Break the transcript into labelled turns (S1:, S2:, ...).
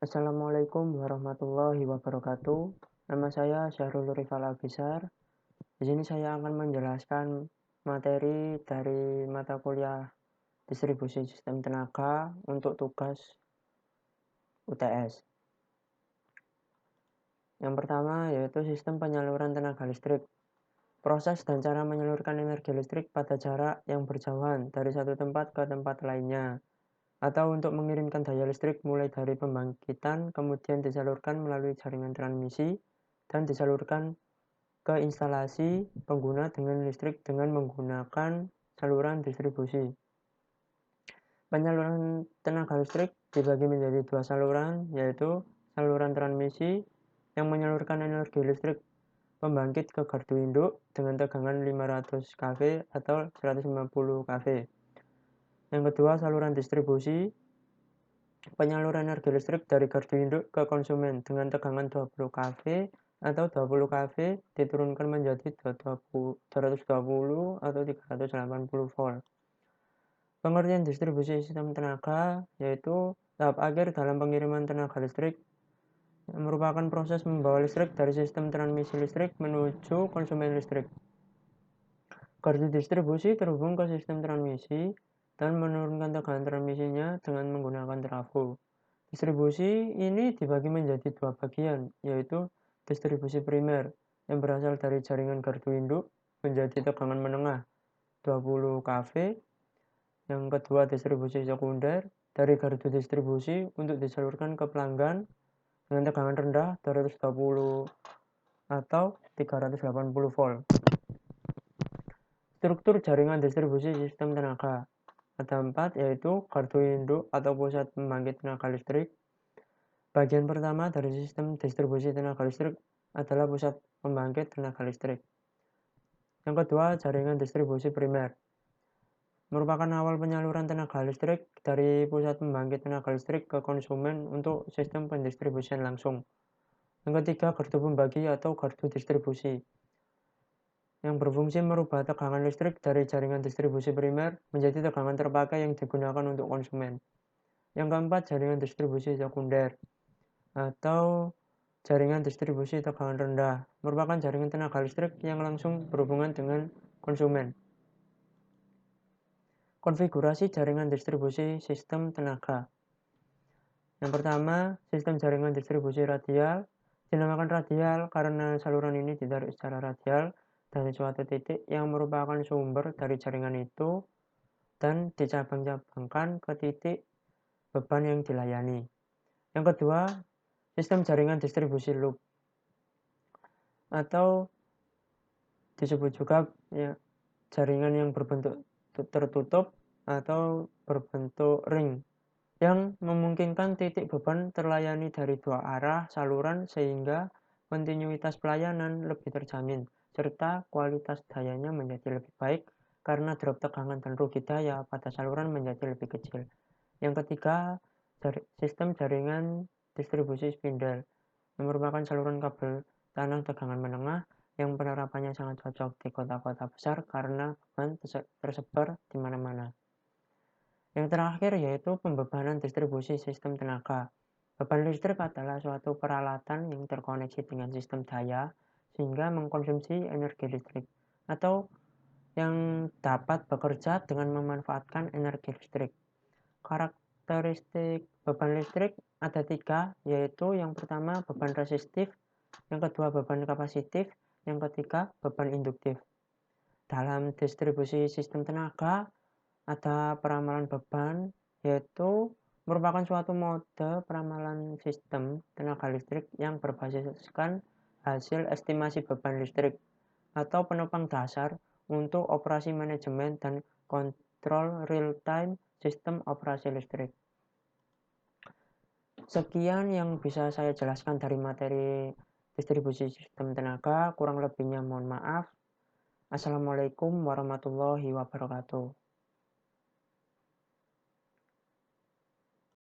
S1: Assalamualaikum warahmatullahi wabarakatuh. Nama saya Syahrul Rifal Abisar. Di sini saya akan menjelaskan materi dari mata kuliah distribusi sistem tenaga untuk tugas UTS. Yang pertama yaitu sistem penyaluran tenaga listrik. Proses dan cara menyalurkan energi listrik pada jarak yang berjauhan dari satu tempat ke tempat lainnya, atau untuk mengirimkan daya listrik mulai dari pembangkitan kemudian disalurkan melalui jaringan transmisi dan disalurkan ke instalasi pengguna dengan listrik dengan menggunakan saluran distribusi. Penyaluran tenaga listrik dibagi menjadi dua saluran, yaitu saluran transmisi yang menyalurkan energi listrik pembangkit ke gardu induk dengan tegangan 500 kV atau 150 kV. Yang kedua, saluran distribusi penyaluran energi listrik dari gardu induk ke konsumen dengan tegangan 20 kV atau 20 kV diturunkan menjadi 220 atau 380 volt. Pengertian distribusi sistem tenaga yaitu tahap akhir dalam pengiriman tenaga listrik yang merupakan proses membawa listrik dari sistem transmisi listrik menuju konsumen listrik. Gardu distribusi terhubung ke sistem transmisi dan menurunkan tegangan transmisinya dengan menggunakan trafo. Distribusi ini dibagi menjadi dua bagian, yaitu distribusi primer yang berasal dari jaringan gardu induk menjadi tegangan menengah 20 kV. Yang kedua, distribusi sekunder dari gardu distribusi untuk disalurkan ke pelanggan dengan tegangan rendah 220 atau 380 volt. Struktur jaringan distribusi sistem tenaga ada 4, yaitu gardu induk atau pusat pembangkit tenaga listrik. Bagian pertama dari sistem distribusi tenaga listrik adalah pusat pembangkit tenaga listrik. Yang kedua, jaringan distribusi primer merupakan awal penyaluran tenaga listrik dari pusat pembangkit tenaga listrik ke konsumen untuk sistem pendistribusian langsung. Yang ketiga, gardu pembagi atau gardu distribusi yang berfungsi merubah tegangan listrik dari jaringan distribusi primer menjadi tegangan terpakai yang digunakan untuk konsumen. Yang keempat, jaringan distribusi sekunder atau jaringan distribusi tegangan rendah merupakan jaringan tenaga listrik yang langsung berhubungan dengan konsumen. Konfigurasi jaringan distribusi sistem tenaga. Yang pertama, sistem jaringan distribusi radial. Dinamakan radial karena saluran ini ditarik secara radial dari suatu titik yang merupakan sumber dari jaringan itu dan dicabang-cabangkan ke titik beban yang dilayani. Yang kedua, sistem jaringan distribusi loop atau disebut juga jaringan yang berbentuk tertutup atau berbentuk ring yang memungkinkan titik beban terlayani dari dua arah saluran sehingga kontinuitas pelayanan lebih terjamin serta kualitas dayanya menjadi lebih baik karena drop tegangan dan rugi daya pada saluran menjadi lebih kecil. Yang ketiga, sistem jaringan distribusi spindle yang merupakan saluran kabel tanah tegangan menengah yang penerapannya sangat cocok di kota-kota besar karena beban tersebar di mana-mana. Yang terakhir yaitu pembebanan distribusi sistem tenaga. Beban listrik adalah suatu peralatan yang terkoneksi dengan sistem daya sehingga mengkonsumsi energi listrik atau yang dapat bekerja dengan memanfaatkan energi listrik. Karakteristik beban listrik ada 3, yaitu yang pertama beban resistif, yang kedua beban kapasitif, yang ketiga beban induktif. Dalam distribusi sistem tenaga ada peramalan beban, yaitu merupakan suatu mode peramalan sistem tenaga listrik yang berbasiskan hasil estimasi beban listrik atau penopang dasar untuk operasi manajemen dan kontrol real-time sistem operasi listrik. Sekian yang bisa saya jelaskan dari materi distribusi sistem tenaga, kurang lebihnya mohon maaf. Assalamualaikum warahmatullahi wabarakatuh.